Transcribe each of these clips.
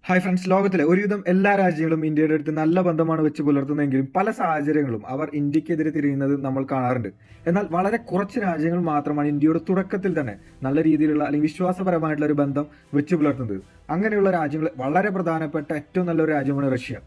Hi friends, ലോകത്തിലെ ഒരുവിധം എല്ലാ രാജ്യങ്ങളും ഇന്ത്യയുടെ അടുത്ത് നല്ല ബന്ധമാണ് വെച്ച് പുലർത്തുന്നതെങ്കിലും പല സാഹചര്യങ്ങളും അവർ ഇന്ത്യക്കെതിരെ തിരിയുന്നത് നമ്മൾ കാണാറുണ്ട്. എന്നാൽ വളരെ കുറച്ച് രാജ്യങ്ങൾ മാത്രമാണ് ഇന്ത്യയുടെ തുടക്കത്തിൽ തന്നെ നല്ല രീതിയിലുള്ള അല്ലെങ്കിൽ വിശ്വാസപരമായിട്ടുള്ള ഒരു ബന്ധം വെച്ച് പുലർത്തുന്നത്. അങ്ങനെയുള്ള രാജ്യങ്ങൾ വളരെ പ്രധാനപ്പെട്ട ഏറ്റവും നല്ലൊരു രാജ്യമാണ് റഷ്യ.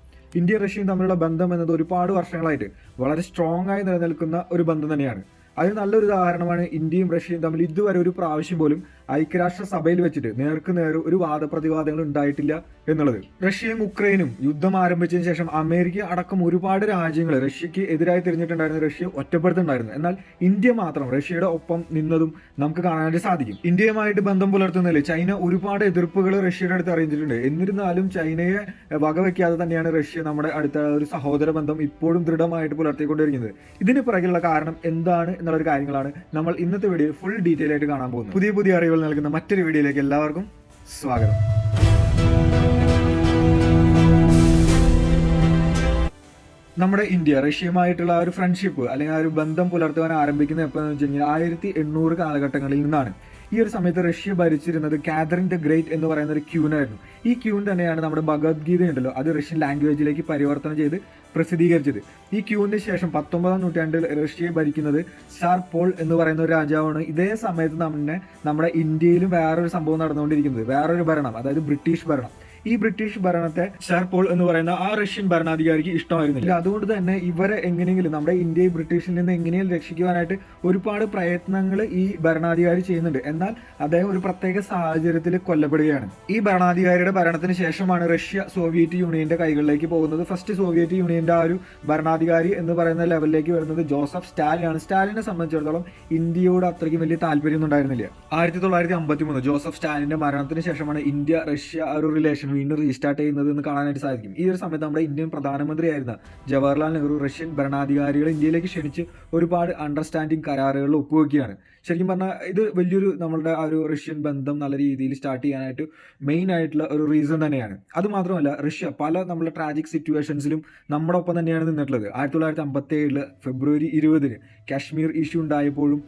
ഇന്ത്യയും റഷ്യയും തമ്മിലുള്ള ബന്ധം എന്നത് ഒരുപാട് വർഷങ്ങളായിട്ട് വളരെ സ്ട്രോങ് ആയി നിലനിൽക്കുന്ന ഒരു ബന്ധം തന്നെയാണ്. അതിന് നല്ലൊരു ഉദാഹരണമാണ് ഇന്ത്യയും റഷ്യയും തമ്മിൽ ഇതുവരെ ഒരു പ്രാവശ്യം പോലും ഐക്യരാഷ്ട്ര സഭയിൽ വെച്ചിട്ട് നേർക്ക് നേർ ഒരു വാദപ്രതിവാദങ്ങൾ ഉണ്ടായിട്ടില്ല എന്നുള്ളത്. റഷ്യയും ഉക്രൈനും യുദ്ധം ആരംഭിച്ചതിന് ശേഷം അമേരിക്ക അടക്കം ഒരുപാട് രാജ്യങ്ങൾ റഷ്യക്ക് എതിരായി തിരിഞ്ഞിട്ടുണ്ടായിരുന്നു, റഷ്യ ഒറ്റപ്പെടുത്തുണ്ടായിരുന്നു. എന്നാൽ ഇന്ത്യ മാത്രം റഷ്യയുടെ ഒപ്പം നിന്നതും നമുക്ക് കാണാനായിട്ട് സാധിക്കും. ഇന്ത്യയുമായിട്ട് ബന്ധം പുലർത്തുന്നതിൽ ചൈന ഒരുപാട് എതിർപ്പുകൾ റഷ്യയുടെ അടുത്ത് അറിയിച്ചിട്ടുണ്ട്. എന്നിരുന്നാലും ചൈനയെ വകവെക്കാതെ തന്നെയാണ് റഷ്യ നമ്മുടെ അടുത്ത ഒരു സഹോദര ബന്ധം ഇപ്പോഴും ദൃഢമായിട്ട് പുലർത്തിക്കൊണ്ടിരിക്കുന്നത്. ഇതിന് പിറകിലുള്ള കാരണം എന്താണ് എന്നുള്ള കാര്യങ്ങളാണ് നമ്മൾ ഇന്നത്തെ വീഡിയോ ഫുൾ ഡീറ്റെയിൽ ആയിട്ട് കാണാൻ പോകുന്നത്. പുതിയ പുതിയ അറിവുകൾ നൽകുന്ന മറ്റൊരു വീഡിയോയിലേക്ക് എല്ലാവർക്കും സ്വാഗതം. നമ്മുടെ ഇന്ത്യ റഷ്യയുമായിട്ടുള്ള ഒരു ഫ്രണ്ട്ഷിപ്പ് അല്ലെങ്കിൽ ആ ഒരു ബന്ധം പുലർത്തുവാൻ ആരംഭിക്കുന്നത് എപ്പോഴെന്ന് വെച്ച് കഴിഞ്ഞാൽ 1800 കാലഘട്ടങ്ങളിൽ നിന്നാണ്. ഈ ഒരു സമയത്ത് റഷ്യ ഭരിച്ചിരുന്നത് കാതറിൻ ദ ഗ്രേറ്റ് എന്ന് പറയുന്ന ഒരു ക്യൂനായിരുന്നു. ഈ ക്യൂൻ തന്നെയാണ് നമ്മുടെ ഭഗവത്ഗീത ഉണ്ടല്ലോ അത് റഷ്യൻ ലാംഗ്വേജിലേക്ക് പരിവർത്തനം ചെയ്ത് പ്രസിദ്ധീകരിച്ചത്. ഈ ക്യൂവിന് ശേഷം 19-ാം നൂറ്റാണ്ടിൽ റഷ്യയെ ഭരിക്കുന്നത് സാർ പോൾ എന്ന് പറയുന്ന ഒരു രാജാവാണ്. ഇതേ സമയത്ത് തന്നെ നമ്മുടെ ഇന്ത്യയിലും വേറൊരു സംഭവം നടന്നുകൊണ്ടിരിക്കുന്നത്, വേറൊരു ഭരണം, അതായത് ബ്രിട്ടീഷ് ഭരണം. ഈ ബ്രിട്ടീഷ് ഭരണത്തെ സാർ പോൾ എന്ന് പറയുന്ന ആ റഷ്യൻ ഭരണാധികാരിക്ക് ഇഷ്ടമായിരുന്നില്ല. അതുകൊണ്ട് തന്നെ ഇവരെ എങ്ങനെയെങ്കിലും നമ്മുടെ ഇന്ത്യയെ ബ്രിട്ടീഷിൽ നിന്ന് എങ്ങനെയും രക്ഷിക്കുവാനായിട്ട് ഒരുപാട് പ്രയത്നങ്ങൾ ഈ ഭരണാധികാരി ചെയ്യുന്നുണ്ട്. എന്നാൽ അദ്ദേഹം ഒരു പ്രത്യേക സാഹചര്യത്തിൽ കൊല്ലപ്പെടുകയാണ്. ഈ ഭരണാധികാരിയുടെ ഭരണത്തിന് ശേഷമാണ് റഷ്യ സോവിയറ്റ് യൂണിയന്റെ കൈകളിലേക്ക് പോകുന്നത്. ഫസ്റ്റ് സോവിയറ്റ് യൂണിയന്റെ ആ ഒരു ഭരണാധികാരി എന്ന് പറയുന്ന ലെവലിലേക്ക് വരുന്നത് ജോസഫ് സ്റ്റാലിനാണ്. സ്റ്റാലിനെ സംബന്ധിച്ചിടത്തോളം ഇന്ത്യയോട് അത്രയ്ക്കും വലിയ താല്പര്യമൊന്നും ഉണ്ടായിരുന്നില്ല. 1953 ജോസഫ് സ്റ്റാലിന്റെ മരണത്തിന് ശേഷമാണ് ഇന്ത്യ റഷ്യ ആ ഒരു റിലേഷൻ വീണ്ടും റീസ്റ്റാർട്ട് ചെയ്യുന്നത് എന്ന് കാണാനായിട്ട് സാധിക്കും. ഈ ഒരു സമയത്ത് നമ്മുടെ ഇന്ത്യൻ പ്രധാനമന്ത്രിയായിരുന്ന ജവഹർലാൽ നെഹ്റു റഷ്യൻ ഭരണാധികാരികളെ ഇന്ത്യയിലേക്ക് ക്ഷണിച്ച് ഒരുപാട് അണ്ടർസ്റ്റാൻഡിങ് കരാറുകളിൽ ഒപ്പുവെക്കുകയാണ്. ശരിക്കും പറഞ്ഞാൽ ഇത് വലിയൊരു നമ്മളുടെ ആ ഒരു റഷ്യൻ ബന്ധം നല്ല രീതിയിൽ സ്റ്റാർട്ട് ചെയ്യാനായിട്ട് മെയിൻ ആയിട്ടുള്ള ഒരു റീസൺ തന്നെയാണ്. അതുമാത്രമല്ല റഷ്യ പല നമ്മുടെ ട്രാജിക് സിറ്റുവേഷൻസിലും നമ്മുടെ ഒപ്പം തന്നെയാണ് നിന്നിട്ടുള്ളത്. 1957 ഫെബ്രുവരി 20 കാശ്മീർ ഇഷ്യൂ ഉണ്ടായപ്പോഴും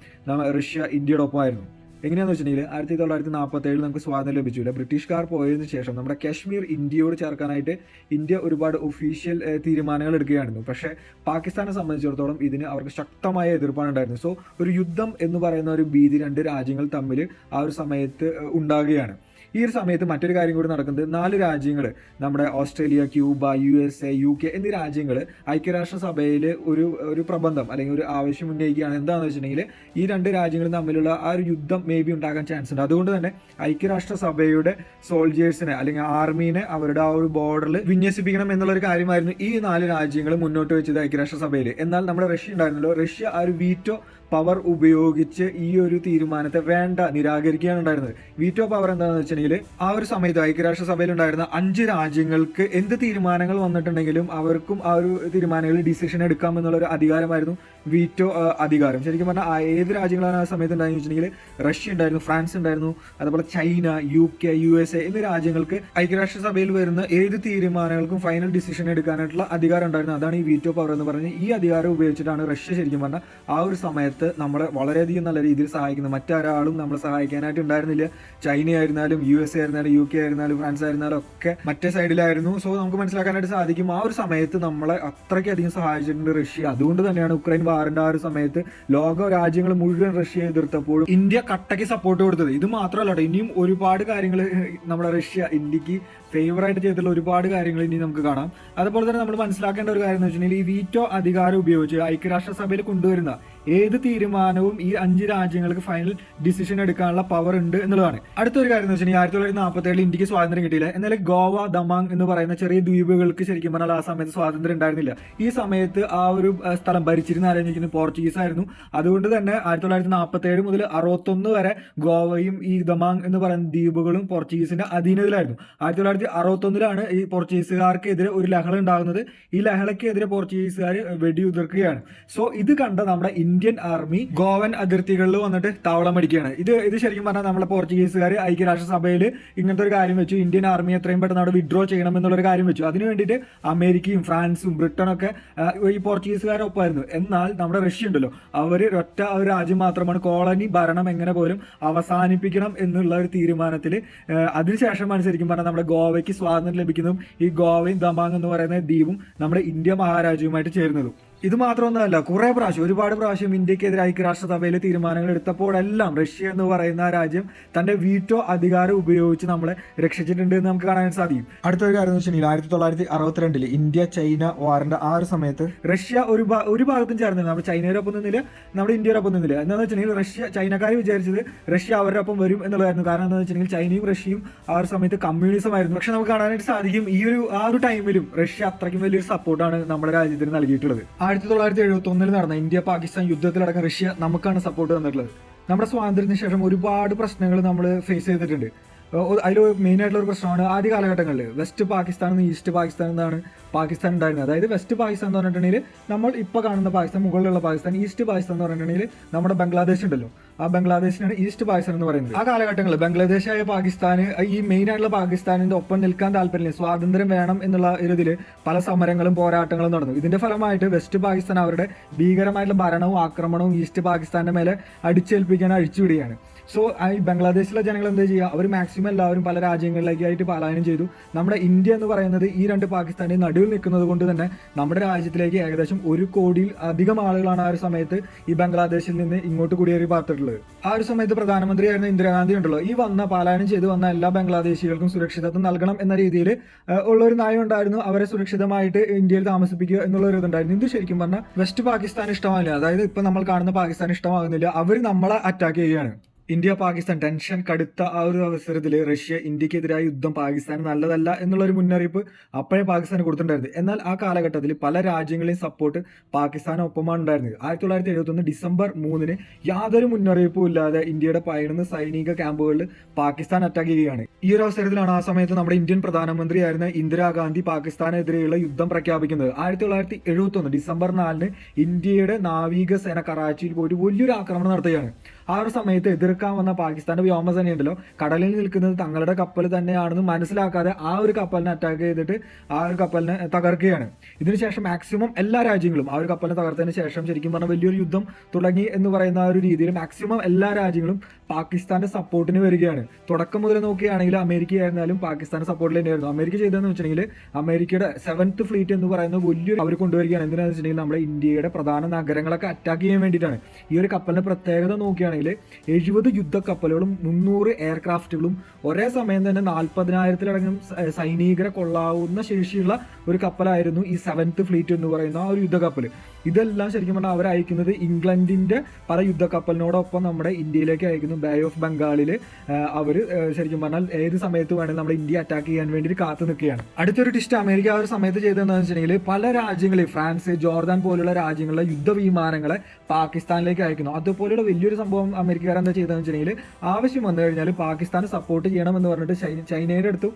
റഷ്യ ഇന്ത്യയുടെ ഒപ്പമായിരുന്നു. എങ്ങനെയാണെന്ന് വെച്ചിട്ടുണ്ടെങ്കിൽ 1947 നമുക്ക് സ്വാതന്ത്ര്യം ലഭിച്ചില്ല. ബ്രിട്ടീഷുകാർ പോയതിനു ശേഷം നമ്മുടെ കാശ്മീർ ഇന്ത്യയോട് ചേർക്കാനായിട്ട് ഇന്ത്യ ഒരുപാട് ഒഫീഷ്യൽ തീരുമാനങ്ങൾ എടുക്കുകയായിരുന്നു. പക്ഷേ പാകിസ്ഥാനെ സംബന്ധിച്ചിടത്തോളം ഇതിന് അവർക്ക് ശക്തമായ എതിർപ്പാണ് ഉണ്ടായിരുന്നത്. സോ ഒരു യുദ്ധം എന്ന് പറയുന്ന ഒരു ഭീതി രണ്ട് രാജ്യങ്ങൾ തമ്മിൽ ആ ഒരു സമയത്ത് ഉണ്ടാകുകയാണ്. ഈ ഒരു സമയത്ത് മറ്റൊരു കാര്യം കൂടി നടക്കുന്നത്, 4 രാജ്യങ്ങൾ നമ്മുടെ ഓസ്ട്രേലിയ, ക്യൂബ, USA, UK എന്നീ രാജ്യങ്ങൾ ഐക്യരാഷ്ട്രസഭയിൽ ഒരു പ്രബന്ധം അല്ലെങ്കിൽ ഒരു ആവശ്യം ഉന്നയിക്കുകയാണ്. എന്താണെന്ന് വെച്ചിട്ടുണ്ടെങ്കിൽ ഈ 2 രാജ്യങ്ങളും തമ്മിലുള്ള ആ ഒരു യുദ്ധം മേ ബി ഉണ്ടാകാൻ ചാൻസ് ഉണ്ട്. അതുകൊണ്ട് തന്നെ ഐക്യരാഷ്ട്രസഭയുടെ സോൾജേഴ്സിനെ അല്ലെങ്കിൽ ആർമീനെ അവരുടെ ആ ഒരു ബോർഡറിൽ വിന്യസിപ്പിക്കണം എന്നുള്ള ഒരു കാര്യമായിരുന്നു ഈ 4 രാജ്യങ്ങൾ മുന്നോട്ട് വെച്ചത് ഐക്യരാഷ്ട്രസഭയിൽ. എന്നാൽ നമ്മുടെ റഷ്യ ഉണ്ടായിരുന്നല്ലോ, റഷ്യ ആ ഒരു വീറ്റോ പവർ ഉപയോഗിച്ച് ഈ ഒരു തീരുമാനത്തെ നിരാകരിക്കുകയാണ് ഉണ്ടായിരുന്നത്. വീറ്റോ പവർ എന്താണെന്ന് വെച്ചിട്ടുണ്ടെങ്കിൽ ആ ഒരു സമയത്ത് ഐക്യരാഷ്ട്രസഭയിൽ ഉണ്ടായിരുന്ന 5 രാജ്യങ്ങൾക്ക് എന്ത് തീരുമാനങ്ങൾ വന്നിട്ടുണ്ടെങ്കിലും അവർക്കും ആ ഒരു തീരുമാനങ്ങളിൽ ഡിസിഷൻ എടുക്കാം എന്നുള്ള ഒരു അധികാരമായിരുന്നു വീറ്റോ അധികാരം. ശരിക്കും പറഞ്ഞാൽ ഏത് രാജ്യങ്ങളാണ് ആ സമയത്ത് ഉണ്ടായെന്ന് വെച്ചിട്ടുണ്ടെങ്കിൽ റഷ്യ ഉണ്ടായിരുന്നു, ഫ്രാൻസ് ഉണ്ടായിരുന്നു, അതുപോലെ ചൈന, UK, USA എന്നീ രാജ്യങ്ങൾക്ക് ഐക്യരാഷ്ട്രസഭയിൽ വരുന്ന ഏത് തീരുമാനങ്ങൾക്കും ഫൈനൽ ഡിസിഷൻ എടുക്കാനായിട്ടുള്ള അധികാരം ഉണ്ടായിരുന്നു. അതാണ് ഈ വീറ്റോ പവർ എന്ന് പറഞ്ഞ് ഈ അധികാരം ഉപയോഗിച്ചിട്ടാണ് റഷ്യ ശരിക്കും പറഞ്ഞാൽ ആ ഒരു സമയത്ത് നമ്മളെ വളരെയധികം നല്ല രീതിയിൽ സഹായിക്കുന്നത്. മറ്റാരാളും നമ്മളെ സഹായിക്കാനായിട്ട് ഉണ്ടായിരുന്നില്ല. ചൈന ആയിരുന്നാലും USA ആയിരുന്നാലും UK ആയിരുന്നാലും ഫ്രാൻസ് ആയിരുന്നാലും ഒക്കെ മറ്റേ സൈഡിലായിരുന്നു. സോ നമുക്ക് മനസ്സിലാക്കാനായിട്ട് സാധിക്കും ആ ഒരു സമയത്ത് നമ്മളെ അത്രയ്ക്കധികം സഹായിച്ചിട്ടുണ്ട് റഷ്യ. അതുകൊണ്ട് തന്നെയാണ് ഉക്രൈൻ വാറിന്റെ ആ ഒരു സമയത്ത് ലോക രാജ്യങ്ങൾ മുഴുവൻ റഷ്യയെ എതിർത്തപ്പോഴും ഇന്ത്യ കട്ടയ്ക്ക് സപ്പോർട്ട് കൊടുത്തത്. ഇത് മാത്രമല്ല, ഇനിയും ഒരുപാട് കാര്യങ്ങൾ നമ്മുടെ റഷ്യ ഇന്ത്യക്ക് ഫേവറായിട്ട് ചെയ്തിട്ടുള്ള ഒരുപാട് കാര്യങ്ങൾ ഇനി നമുക്ക് കാണാം. അതുപോലെ തന്നെ നമ്മൾ മനസ്സിലാക്കേണ്ട ഒരു കാര്യം എന്ന് വെച്ചിട്ടുണ്ടെങ്കിൽ ഈ വീറ്റോ അധികാരം ഉപയോഗിച്ച് ഐക്യരാഷ്ട്രസഭയിൽ കൊണ്ടുവരുന്ന ഏത് തീരുമാനവും ഈ 5 രാജ്യങ്ങൾക്ക് ഫൈനൽ ഡിസിഷൻ എടുക്കാനുള്ള പവർ ഉണ്ട് എന്നുള്ളതാണ്. അടുത്തൊരു കാര്യം എന്ന് വെച്ചിട്ടുണ്ടെങ്കിൽ 1947 ഇന്ത്യക്ക് സ്വാതന്ത്ര്യം കിട്ടിയില്ല. എന്നാൽ ഗോവ, ദമാങ് എന്ന് പറയുന്ന ചെറിയ ദ്വീപുകൾക്ക് ശരിക്കും പറഞ്ഞാൽ ആ സമയത്ത് സ്വാതന്ത്ര്യം ഉണ്ടായിരുന്നില്ല. ഈ സമയത്ത് ആ ഒരു സ്ഥലം ഭരിച്ചിരുന്ന ആലോചിക്കുന്നത് പോർച്ചുഗീസ് ആയിരുന്നു. അതുകൊണ്ട് തന്നെ 1947 മുതൽ 61 വരെ ഗോവയും ഈ ദമാങ് എന്ന് പറയുന്ന ദ്വീപുകളും പോർച്ചുഗീസിന്റെ അധീനതയിലായിരുന്നു. 1961 ഈ പോർച്ചുഗീസുകാർക്കെതിരെ ഒരു ലഹള ഉണ്ടാകുന്നത്. ഈ ലഹളയ്ക്കെതിരെ പോർച്ചുഗീസുകാർ വെടിയുതിർക്കുകയാണ്. സോ ഇത് കണ്ട നമ്മുടെ ഇന്ത്യൻ ആർമി ഗോവൻ അതിർത്തികളിൽ വന്നിട്ട് താവളം അടിക്കുകയാണ്. ഇത് ശരിക്കും പറഞ്ഞാൽ നമ്മളെ പോർച്ചുഗീസുകാർ ഐക്യരാഷ്ട്രസഭയിൽ ഇങ്ങനത്തെ ഒരു കാര്യം വെച്ചു. ഇന്ത്യൻ ആർമി എത്രയും പെട്ടെന്ന് അവിടെ വിഡ്രോ ചെയ്യണം എന്നുള്ളൊരു കാര്യം വെച്ചു. അതിന് വേണ്ടിയിട്ട് അമേരിക്കയും ഫ്രാൻസും ബ്രിട്ടനൊക്കെ ഈ പോർച്ചുഗീസുകാരൊപ്പമായിരുന്നു. എന്നാൽ നമ്മുടെ റഷ്യ ഉണ്ടല്ലോ, അവർ ഒറ്റ ഒരു രാജ്യം മാത്രമാണ്, കോളനി ഭരണം എങ്ങനെ പോലും അവസാനിപ്പിക്കണം എന്നുള്ള ഒരു തീരുമാനത്തിൽ അതിനുശേഷമാണ് ശരിക്കും പറഞ്ഞാൽ നമ്മുടെ ഗോവയ്ക്ക് സ്വാതന്ത്ര്യം ലഭിക്കുന്നതും ഈ ഗോവയും ദമാങ് എന്ന് പറയുന്ന ദ്വീപും നമ്മുടെ ഇന്ത്യ മഹാരാജ്യവുമായിട്ട് ചേരുന്നതും. ഇത് മാത്രമൊന്നുമല്ല, ഒരുപാട് പ്രാവശ്യം ഇന്ത്യക്കെതിരെ ഐക്യരാഷ്ട്രസഭയിലെ തീരുമാനങ്ങൾ എടുത്തപ്പോഴെല്ലാം റഷ്യ എന്ന് പറയുന്ന രാജ്യം തന്റെ വീറ്റോ അധികാരം ഉപയോഗിച്ച് നമ്മളെ രക്ഷിച്ചിട്ടുണ്ട് എന്ന് നമുക്ക് കാണാൻ സാധിക്കും. അടുത്തൊരു കാര്യം എന്ന് വെച്ചിട്ടുണ്ടെങ്കിൽ 1962 ഇന്ത്യ ചൈന വാറിന്റെ ആ ഒരു സമയത്ത് റഷ്യ ഒരു ഭാഗത്തും ചേർന്നില്ല. നമ്മുടെ ചൈനയോടൊപ്പം നിന്നില്ല, നമ്മുടെ ഇന്ത്യയോടൊപ്പം നിന്നില്ല. എന്താണെന്ന് വെച്ചിട്ടുണ്ടെങ്കിൽ ചൈനക്കാർ വിചാരിച്ചത് റഷ്യ അവരുടെ ഒപ്പം വരും എന്നുള്ളതായിരുന്നു. കാരണം എന്താണെന്ന് വെച്ചിട്ടുണ്ടെങ്കിൽ ചൈനയും റഷ്യയും ആ ഒരു സമയത്ത് കമ്മ്യൂണിസം ആയിരുന്നു. പക്ഷെ നമുക്ക് കാണാനായിട്ട് സാധിക്കും ആ ഒരു ടൈമിലും റഷ്യ അത്രയ്ക്കും വലിയൊരു സപ്പോർട്ടാണ് നമ്മുടെ രാജ്യത്തിന് നൽകിയിട്ടുള്ളത്. 1971 നടന്ന ഇന്ത്യ പാകിസ്ഥാൻ യുദ്ധത്തിലടക്കം റഷ്യ നമുക്കാണ് സപ്പോർട്ട് തന്നിട്ടുള്ളത്. നമ്മുടെ സ്വാതന്ത്ര്യത്തിന് ശേഷം ഒരുപാട് പ്രശ്നങ്ങൾ നമ്മൾ ഫേസ് ചെയ്തിട്ടുണ്ട്. അതിൽ മെയിൻ ആയിട്ടുള്ള ഒരു പ്രശ്നമാണ് ആദ്യ കാലഘട്ടങ്ങളിൽ വെസ്റ്റ് പാകിസ്ഥാൻ നിന്ന് ഈസ്റ്റ് പാകിസ്ഥാൻ എന്നാണ് പാകിസ്ഥാൻ ഉണ്ടായിരുന്നത്. അതായത് വെസ്റ്റ് പാകിസ്ഥാൻ എന്ന് പറഞ്ഞിട്ടുണ്ടെങ്കിൽ നമ്മൾ ഇപ്പോൾ കാണുന്ന പാകിസ്ഥാൻ, മുകളിലുള്ള പാകിസ്ഥാൻ. ഈസ്റ്റ് പാകിസ്ഥാൻ എന്ന് പറഞ്ഞിട്ടുണ്ടെങ്കിൽ നമ്മുടെ ബംഗ്ലാദേശ് ഉണ്ടല്ലോ, ആ ബംഗ്ലാദേശിനാണ് ഈസ്റ്റ് പാകിസ്ഥാൻ എന്ന് പറയുന്നത്. ആ കാലഘട്ടങ്ങളിൽ ബംഗ്ലാദേശായ പാകിസ്ഥാന് ഈ മെയിൻ ആയിട്ടുള്ള പാകിസ്ഥാനിന്റെ ഒപ്പം നിൽക്കാൻ താല്പര്യമില്ല, സ്വാതന്ത്ര്യം വേണം എന്നുള്ള ഇതിൽ പല സമരങ്ങളും പോരാട്ടങ്ങളും നടന്നു. ഇതിന്റെ ഫലമായിട്ട് വെസ്റ്റ് പാകിസ്ഥാൻ അവരുടെ ഭീകരമായിട്ടുള്ള ഭരണവും ആക്രമണവും ഈസ്റ്റ് പാകിസ്ഥാന്റെ മേലെ അടിച്ചേൽപ്പിക്കാൻ അഴിച്ചുവിടുകയാണ്. സോ ഈ ബംഗ്ലാദേശിലെ ജനങ്ങൾ എന്താ ചെയ്യുക, അവർ മാക്സിമം എല്ലാവരും പല രാജ്യങ്ങളിലേക്കായിട്ട് പലായനം ചെയ്തു. നമ്മുടെ ഇന്ത്യ എന്ന് പറയുന്നത് ഈ രണ്ട് പാകിസ്ഥാന്റെ നടുവിൽ നിൽക്കുന്നത് കൊണ്ട് തന്നെ നമ്മുടെ രാജ്യത്തിലേക്ക് ഏകദേശം 1 കോടിയിൽ അധികം ആളുകളാണ് ആ ഒരു സമയത്ത് ഈ ബംഗ്ലാദേശിൽ നിന്ന് ഇങ്ങോട്ട് കുടിയേറി പാർത്തിട്ടുള്ളത്. ആ ഒരു സമയത്ത് പ്രധാനമന്ത്രിയായിരുന്ന ഇന്ദിരാഗാന്ധി ഉണ്ടല്ലോ, ഈ പലായനം ചെയ്ത് വന്ന എല്ലാ ബംഗ്ലാദേശികൾക്കും സുരക്ഷിതത്വം നൽകണം എന്ന രീതിയിൽ ഉള്ള ഒരു നയം ഉണ്ടായിരുന്നു. അവരെ സുരക്ഷിതമായിട്ട് ഇന്ത്യയിൽ താമസിപ്പിക്കുക എന്നുള്ള ഒരു ഇതുണ്ടായിരുന്നു. ഇത് ശരിക്കും പറഞ്ഞാൽ വെസ്റ്റ് പാകിസ്ഥാൻ ഇഷ്ടമാവില്ല, അതായത് ഇപ്പൊ നമ്മൾ കാണുന്ന പാകിസ്ഥാൻ ഇഷ്ടമാകുന്നില്ല, അവർ നമ്മളെ അറ്റാക്ക് ചെയ്യുകയാണ്. ഇന്ത്യ പാകിസ്ഥാൻ ടെൻഷൻ കടുത്ത ആ ഒരു അവസരത്തിൽ റഷ്യ ഇന്ത്യക്കെതിരായ യുദ്ധം പാകിസ്ഥാൻ നല്ലതല്ല എന്നുള്ളൊരു മുന്നറിയിപ്പ് അപ്പോഴേ പാകിസ്ഥാന് കൊടുത്തിട്ടുണ്ടായിരുന്നു. എന്നാൽ ആ കാലഘട്ടത്തിൽ പല രാജ്യങ്ങളെയും സപ്പോർട്ട് പാകിസ്ഥാനൊപ്പമാണ് ഉണ്ടായിരുന്നത്. 1971 ഡിസംബർ 3 യാതൊരു മുന്നറിയിപ്പും ഇല്ലാതെ ഇന്ത്യയുടെ 11 സൈനിക ക്യാമ്പുകളിൽ പാകിസ്ഥാൻ അറ്റാക്ക് ചെയ്യുകയാണ്. ഈ ഒരു അവസരത്തിലാണ് ആ സമയത്ത് നമ്മുടെ ഇന്ത്യൻ പ്രധാനമന്ത്രിയായിരുന്ന ഇന്ദിരാഗാന്ധി പാകിസ്ഥാനെതിരെയുള്ള യുദ്ധം പ്രഖ്യാപിക്കുന്നത്. 1971 ഡിസംബർ 4 ഇന്ത്യയുടെ നാവികസേന കറാച്ചിയിൽ പോയിട്ട് വലിയൊരു ആക്രമണം നടത്തുകയാണ്. ആ ഒരു സമയത്ത് എതിർക്കാൻ വന്ന പാകിസ്ഥാന്റെ വ്യോമസേനയുണ്ടല്ലോ, കടലിൽ നിൽക്കുന്നത് തങ്ങളുടെ കപ്പൽ തന്നെയാണെന്ന് മനസ്സിലാക്കാതെ ആ ഒരു കപ്പലിനെ അറ്റാക്ക് ചെയ്തിട്ട് ആ ഒരു കപ്പലിനെ തകർക്കുകയാണ്. ഇതിനുശേഷം മാക്സിമം എല്ലാ രാജ്യങ്ങളും ആ ഒരു കപ്പലിനെ തകർത്തതിന് ശേഷം ശരിക്കും പറഞ്ഞാൽ വലിയൊരു യുദ്ധം തുടങ്ങി എന്ന് പറയുന്ന ആ ഒരു രീതിയിൽ മാക്സിമം എല്ലാ രാജ്യങ്ങളും പാകിസ്ഥാന്റെ സപ്പോർട്ടിന് വരികയാണ്. തുടക്കം മുതൽ നോക്കുകയാണെങ്കിൽ അമേരിക്ക ആയിരുന്നാലും പാകിസ്ഥാന്റെ സപ്പോർട്ടിൽ തന്നെയായിരുന്നു. അമേരിക്ക ചെയ്തതെന്ന് വെച്ചിട്ടുണ്ടെങ്കിൽ അമേരിക്കയുടെ 7th ഫ്ലീറ്റ് എന്ന് പറയുന്ന വലിയൊരു അവർ കൊണ്ടുവരികയാണ്. എന്തിനാണെന്ന് വെച്ചിട്ടുണ്ടെങ്കിൽ നമ്മുടെ ഇന്ത്യയുടെ പ്രധാന നഗരങ്ങളൊക്കെ അറ്റാക്ക് ചെയ്യാൻ വേണ്ടിയിട്ടാണ്. ഈ ഒരു കപ്പലിന്റെ പ്രത്യേകത നോക്കുകയാണെങ്കിൽ 70 യുദ്ധക്കപ്പലുകളും 300 എയർക്രാഫ്റ്റുകളും ഒരേ സമയം തന്നെ 40,000-ലടങ്ങും സൈനികരെ കൊള്ളാവുന്ന ശേഷിയുള്ള ഒരു കപ്പലായിരുന്നു ഈ 7th ഫ്ലീറ്റ് എന്ന് പറയുന്ന ആ ഒരു യുദ്ധക്കപ്പൽ. ഇതെല്ലാം ശരിക്കും പറഞ്ഞാൽ അവർ അയക്കുന്നത് ഇംഗ്ലണ്ടിന്റെ പല യുദ്ധക്കപ്പലിനോടൊപ്പം നമ്മുടെ ഇന്ത്യയിലേക്ക് അയക്കുന്നു. ബേ ഓഫ് ബംഗാളിൽ അവർ ശരിക്കും പറഞ്ഞാൽ ഏത് സമയത്ത് വേണമെങ്കിൽ നമ്മുടെ ഇന്ത്യ അറ്റാക്ക് ചെയ്യാൻ വേണ്ടി കാത്തു നിൽക്കുകയാണ്. അടുത്തൊരു ടിസ്റ്റ് അമേരിക്ക ആ ഒരു സമയത്ത് ചെയ്തതെന്ന് വെച്ചിട്ടുണ്ടെങ്കിൽ പല രാജ്യങ്ങളിൽ ഫ്രാൻസ്, ജോർദാൻ പോലുള്ള രാജ്യങ്ങളിലെ യുദ്ധവിമാനങ്ങളെ പാകിസ്ഥാനിലേക്ക് അയക്കുന്നു. അതുപോലെയുള്ള വലിയൊരു സംഭവം അമേരിക്കക്കാർ എന്താ ചെയ്തതെന്ന് വെച്ചിട്ടുണ്ടെങ്കിൽ ആവശ്യം വന്നു കഴിഞ്ഞാൽ പാകിസ്ഥാനെ സപ്പോർട്ട് ചെയ്യണമെന്ന് പറഞ്ഞിട്ട് ചൈനയുടെ അടുത്ത്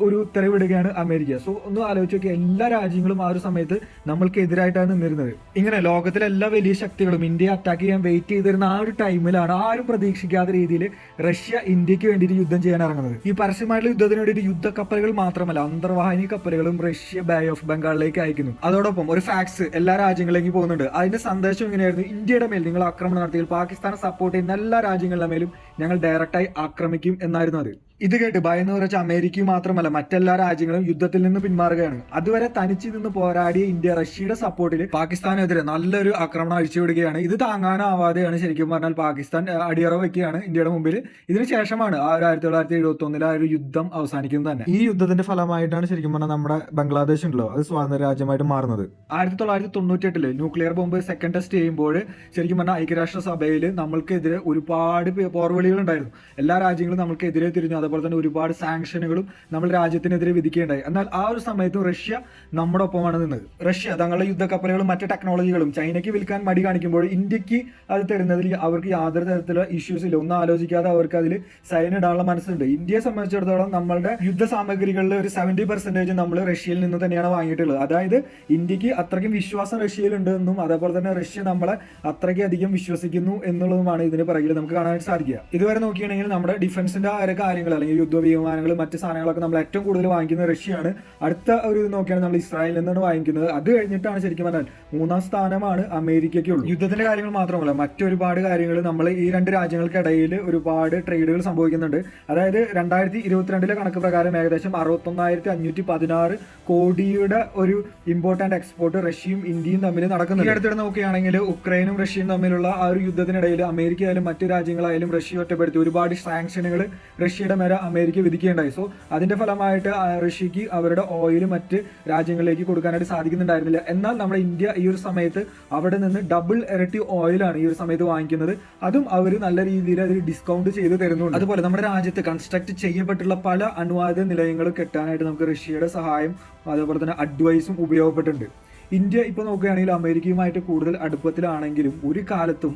ഒരു ഉത്തരവിടുകയാണ് അമേരിക്ക. സോ ഒന്ന് ആലോചിച്ച് നോക്കി, എല്ലാ രാജ്യങ്ങളും ആ ഒരു സമയത്ത് നമ്മൾക്കെതിരായിട്ടാണ് നിന്നിരുന്നത്. ഇങ്ങനെ ലോകത്തിലെ എല്ലാ വലിയ ശക്തികളും ഇന്ത്യയെ അറ്റാക്ക് ചെയ്യാൻ വെയിറ്റ് ചെയ്തിരുന്ന ആ ഒരു ടൈമിലാണ് ആരും പ്രതീക്ഷിക്കാത്ത രീതിയിൽ റഷ്യ ഇന്ത്യക്ക് വേണ്ടിയിട്ട് യുദ്ധം ചെയ്യാൻ ഇറങ്ങുന്നത്. ഈ പരസ്യമായിട്ടുള്ള യുദ്ധത്തിന് വേണ്ടിയിട്ട് യുദ്ധക്കപ്പലുകൾ മാത്രമല്ല അന്തർവാഹിനി കപ്പലുകളും റഷ്യ ബേ ഓഫ് ബംഗാളിലേക്ക് അയക്കുന്നു. അതോടൊപ്പം ഒരു ഫാക്സ് എല്ലാ രാജ്യങ്ങളിലേക്ക് പോകുന്നുണ്ട്. അതിന്റെ സന്ദേശം ഇങ്ങനെയായിരുന്നു: ഇന്ത്യയുടെ മേൽ നിങ്ങൾ ആക്രമണം നടത്തിയാൽ പാകിസ്ഥാനെ സപ്പോർട്ട് ചെയ്യുന്ന എല്ലാ രാജ്യങ്ങളുടെ മേലും ഞങ്ങൾ ഡയറക്റ്റായി ആക്രമിക്കും എന്നായിരുന്നു അത്. ഇത് കേട്ട് ഭയന്ന് വിറച്ച അമേരിക്കയും മാത്രമല്ല മറ്റെല്ലാ രാജ്യങ്ങളും യുദ്ധത്തിൽ നിന്ന് പിന്മാറുകയാണ്. അതുവരെ തനിച്ചു നിന്ന് പോരാടിയ ഇന്ത്യ റഷ്യയുടെ സപ്പോർട്ടിൽ പാകിസ്ഥാനെതിരെ നല്ലൊരു ആക്രമണം അഴിച്ചുവിടുകയാണ്. ഇത് താങ്ങാനാവാതെയാണ് ശരിക്കും പറഞ്ഞാൽ പാകിസ്ഥാൻ അടിയറ വയ്ക്കുകയാണ് ഇന്ത്യയുടെ മുമ്പിൽ. ഇതിനുശേഷമാണ് ആ 1971 ആ ഒരു യുദ്ധം അവസാനിക്കുന്നത് തന്നെ. ഈ യുദ്ധത്തിന്റെ ഫലമായിട്ടാണ് ശരിക്കും പറഞ്ഞാൽ നമ്മുടെ ബംഗ്ലാദേശ് ഉണ്ടല്ലോ അത് സ്വാതന്ത്ര്യ രാജ്യമായിട്ട് മാറുന്നത്. 1998 ന്യൂക്ലിയർ ബോംബ് സെക്കൻഡ് ടെസ്റ്റ് ചെയ്യുമ്പോൾ ശരിക്കും പറഞ്ഞാൽ ഐക്യരാഷ്ട്ര സഭയിൽ നമ്മൾക്കെതിരെ ഒരുപാട് പോർവിളികൾ ഉണ്ടായിരുന്നു. എല്ലാ രാജ്യങ്ങളും നമ്മൾക്കെതിരെ തിരിഞ്ഞു. അതുപോലെ തന്നെ ഒരുപാട് സാങ്ഷനുകളും നമ്മൾ രാജ്യത്തിനെതിരെ വിധിക്കുകയുണ്ടായി. എന്നാൽ ആ ഒരു സമയത്തും റഷ്യ നമ്മുടെ ഒപ്പമാണ് നിന്നത്. റഷ്യ തങ്ങളുടെ യുദ്ധക്കപ്പലുകളും മറ്റ് ടെക്നോളജികളും ചൈനയ്ക്ക് വിൽക്കാൻ മടി കാണിക്കുമ്പോൾ ഇന്ത്യക്ക് അത് തരുന്നതിൽ അവർക്ക് യാതൊരു തരത്തിലുള്ള ഇഷ്യൂസ് ഇല്ല. ഒന്നും ആലോചിക്കാതെ അവർക്ക് അതിൽ സൈൻ ഇടാനുള്ള മനസ്സുണ്ട്. ഇന്ത്യയെ സംബന്ധിച്ചിടത്തോളം നമ്മളുടെ യുദ്ധ സാമഗ്രികളിൽ ഒരു 70% നമ്മൾ റഷ്യയിൽ നിന്ന് തന്നെയാണ് വാങ്ങിയിട്ടുള്ളത്. അതായത് ഇന്ത്യക്ക് അത്രയ്ക്കും വിശ്വാസം റഷ്യയിലുണ്ട് എന്നും അതേപോലെ തന്നെ റഷ്യ നമ്മളെ അത്രയ്ക്ക് അധികം വിശ്വസിക്കുന്നു എന്നുള്ളതുമാണ് ഇതിന് പിറകിൽ നമുക്ക് കാണാനായിട്ട് സാധിക്കുക. ഇതുവരെ നോക്കുകയാണെങ്കിൽ നമ്മുടെ ഡിഫൻസിന്റെ കാര്യങ്ങൾ അല്ലെങ്കിൽ യുദ്ധ വിമാനങ്ങൾ മറ്റ് സാധനങ്ങളൊക്കെ നമ്മൾ ഏറ്റവും കൂടുതൽ വാങ്ങിക്കുന്നത് റഷ്യയാണ്. അടുത്ത ഒരു നോക്കിയാണ് നമ്മൾ ഇസ്രായേലിൽ നിന്നാണ് വാങ്ങിക്കുന്നത്. അത് കഴിഞ്ഞിട്ടാണ് ശരിക്കും പറഞ്ഞാൽ 3ാം സ്ഥാനമാണ് അമേരിക്കയ്ക്കുള്ളൂ. യുദ്ധത്തിന്റെ കാര്യങ്ങൾ മാത്രമല്ല മറ്റൊരുപാട് കാര്യങ്ങൾ നമ്മൾ ഈ രണ്ട് രാജ്യങ്ങൾക്കിടയിൽ ഒരുപാട് ട്രേഡുകൾ സംഭവിക്കുന്നുണ്ട്. അതായത് 2022 കണക്ക് പ്രകാരം ഏകദേശം 61,516 കോടിയുടെ ഒരു ഇമ്പോർട്ട് ആൻഡ് എക്സ്പോർട്ട് റഷ്യയും ഇന്ത്യയും തമ്മിൽ നടക്കുന്നുണ്ട്. ഈ അടുത്തിടെ നോക്കുകയാണെങ്കിൽ ഉക്രൈനും റഷ്യയും തമ്മിലുള്ള ആ ഒരു യുദ്ധത്തിനിടയിൽ അമേരിക്ക ആയാലും മറ്റു രാജ്യങ്ങളായാലും റഷ്യ ഒറ്റപ്പെടുത്തി ഒരുപാട് സാങ്ഷനുകൾ റഷ്യയുടെ മേലെ അമേരിക്ക വിധിക്കുകയുണ്ടായി. സോ അതിന്റെ ഫലമായിട്ട് റഷ്യക്ക് അവരുടെ ഓയിൽ മറ്റ് രാജ്യങ്ങളിലേക്ക് കൊടുക്കാനായിട്ട് സാധിക്കുന്നുണ്ടായിരുന്നില്ല. എന്നാൽ നമ്മുടെ ഇന്ത്യ ഈ ഒരു സമയത്ത് അവിടെ നിന്ന് ഡബിൾ ഇരട്ടി ഓയിലാണ് ഈ ഒരു സമയത്ത് വാങ്ങിക്കുന്നത്. അതും അവർ നല്ല രീതിയിൽ അതിൽ ഡിസ്കൗണ്ട് ചെയ്ത് തരുന്നുണ്ട്. അതുപോലെ നമ്മുടെ രാജ്യത്ത് കൺസ്ട്രക്ട് ചെയ്യപ്പെട്ടുള്ള പല അണുവായുധ നിലയങ്ങളും കെട്ടാനായിട്ട് നമുക്ക് റഷ്യയുടെ സഹായം അതുപോലെ തന്നെ അഡ്വൈസും ഉപയോഗപ്പെട്ടിട്ടുണ്ട്. ഇന്ത്യ ഇപ്പോൾ നോക്കുകയാണെങ്കിൽ അമേരിക്കയുമായിട്ട് കൂടുതൽ അടുപ്പത്തിലാണെങ്കിലും ഒരു കാലത്തും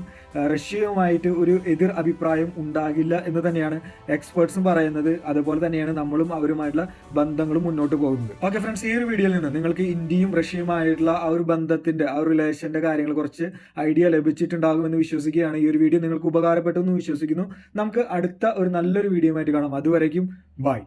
റഷ്യയുമായിട്ട് ഒരു എതിർ അഭിപ്രായം ഉണ്ടാകില്ല എന്ന് തന്നെയാണ് എക്സ്പേർട്സും പറയുന്നത്. അതുപോലെ തന്നെയാണ് നമ്മളും അവരുമായിട്ടുള്ള ബന്ധങ്ങളും മുന്നോട്ട് പോകുന്നത്. ഓക്കെ ഫ്രണ്ട്സ്, ഈ ഒരു വീഡിയോയിൽ നിന്ന് നിങ്ങൾക്ക് ഇന്ത്യയും റഷ്യയുമായിട്ടുള്ള ആ ഒരു ബന്ധത്തിന്റെ ആ ഒരു റിലേഷന്റെ കാര്യങ്ങൾ കുറച്ച് ഐഡിയ ലഭിച്ചിട്ടുണ്ടാകുമെന്ന് വിശ്വസിക്കുകയാണ്. ഈ ഒരു വീഡിയോ നിങ്ങൾക്ക് ഉപകാരപ്പെട്ടു എന്ന് വിശ്വസിക്കുന്നു. നമുക്ക് അടുത്ത ഒരു നല്ലൊരു വീഡിയോ ആയിട്ട് കാണാം. അതുവരേക്കും ബൈ.